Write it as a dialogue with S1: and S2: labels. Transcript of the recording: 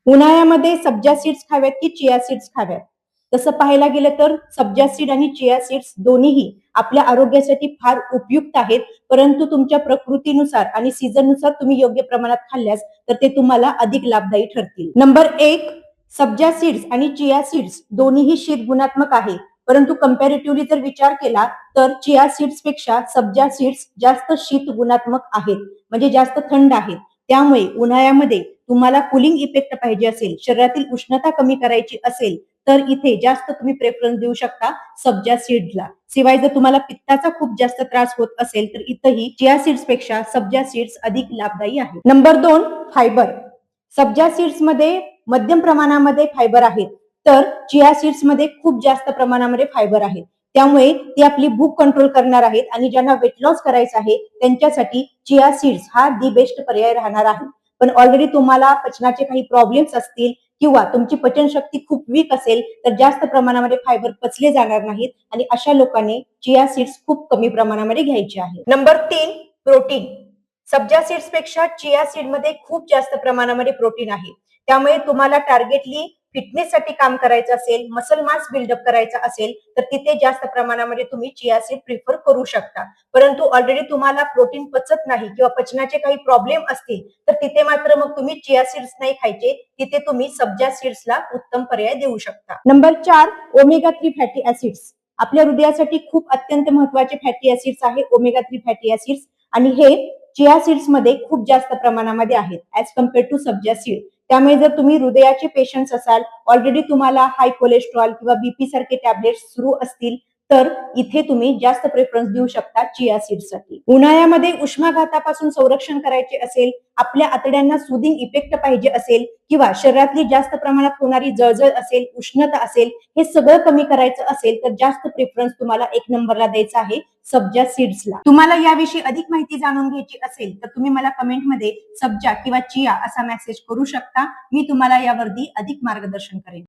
S1: उन्हाळ्यामध्ये सब्जा सीड्स खाव्यात की chia seeds खाव्यात? तसं पाहायला गेलं तर सब्जा सीड आणि चिया सीड्स दोन्हीही आपल्या आरोग्यासाठी फार उपयुक्त आहेत, परंतु तुमच्या प्रकृतीनुसार आणि सीझननुसार तुम्ही योग्य प्रमाणात खाल्ल्यास तर ते तुम्हाला अधिक लाभदायी ठरतील. नंबर 1, सब्जा सीड्स आणि चिया सीड्स दोन्हीही शीत गुणात्मक आहे, परंतु कंपॅरेटिव्हली जर विचार केला तर चिया सीड्स पेक्षा सब्जा सीड्स जास्त शीत गुणात्मक आहेत, म्हणजे जास्त थंड आहेत. त्यामुळे उन्हाळ्यामध्ये तुम्हाला कुलिंग इफेक्ट पाहिजे असेल, शरीरातील उष्णता कमी करायची असेल, तर इथे जास्त तुम्ही प्रेफरन्स देऊ शकता सब्जा सीड्सला. शिवाय जर तुम्हाला पित्ताचा खूप जास्त त्रास होत असेल तर इथंही चिया सीड्स पेक्षा सब्जा सीड्स अधिक लाभदायी आहे. Number 2, fibre. सब्जा सीड्स मध्ये मध्यम प्रमाणामध्ये फायबर आहेत, तर चिया सीड्स मध्ये खूप जास्त प्रमाणामध्ये फायबर आहे. त्यामुळे ती आपली भूक कंट्रोल करणार आहेत आणि ज्यांना वेट लॉस करायचं आहे त्यांच्यासाठी चिया सीड्स हा दी बेस्ट पर्याय राहणार आहे. पण ऑलरेडी तुम्हाला पचनाचे काही प्रॉब्लेम्स असतील किंवा तुमची पचनशक्ती खूप वीक असेल तर जास्त प्रमाणामध्ये फायबर पचले जाणार नाहीत आणि अशा लोकांनी चिया सीड्स खूप कमी प्रमाणामध्ये घ्यायचे आहे. Number 3, protein. सब्जा सीड्स पेक्षा चिया सीड मध्ये खूप जास्त प्रमाणामध्ये प्रोटीन आहे. त्यामुळे तुम्हाला टार्गेटली फिटनेस साठी काम करायचं असेल, मसल मास बिल्डअप करायचा असेल तर तिथे जास्त प्रमाणामध्ये तुम्ही चिया सीड प्रिफर करू शकता. परंतु ऑलरेडी तुम्हाला प्रोटीन पचत नाही किंवा पचनाचे काही प्रॉब्लेम असतील तर तिथे मात्र मग तुम्ही चिया सीड्स नाही खायचे, तिथे तुम्ही सब्जा सीड्सला उत्तम पर्याय देऊ शकता. Number 4, omega 3 fatty acids. आपल्या हृदयासाठी खूप अत्यंत महत्वाचे फॅटी ऍसिड्स आहे ओमेगा 3 फॅटी ऍसिड्स, आणि हे चिया सीड्स मध्ये खूप जास्त प्रमाणामध्ये आहेत ऍज कम्पेअर टू सब्जा सीड. त्यामुळे जर तुम्ही हृदयाचे पेशंट्स असाल, ऑलरेडी तुम्हाला हाय कोलेस्ट्रॉल किंवा बीपी सारखे टॅबलेट्स सुरू असतील तर इथे तुम्ही जास्त प्रेफरन्स देऊ शकता चिया सीड्ससाठी. उन्हाळ्यामध्ये उष्माघातापासून संरक्षण करायचे असेल, आपल्या आतड्यांना सुदिंग इफेक्ट पाहिजे असेल किंवा शरीरातली जास्त प्रमाणात होणारी जळजळ असेल, उष्णता असेल, हे सगळं कमी करायचं असेल तर जास्त प्रेफरन्स तुम्हाला 1 नंबरला द्यायचा आहे सब्जा सीड्सला. तुम्हाला याविषयी अधिक माहिती जाणून घ्यायची असेल तर तुम्ही मला कमेंटमध्ये सब्जा किंवा चिया असा मेसेज करू शकता. मी तुम्हाला यावरती अधिक मार्गदर्शन करेन.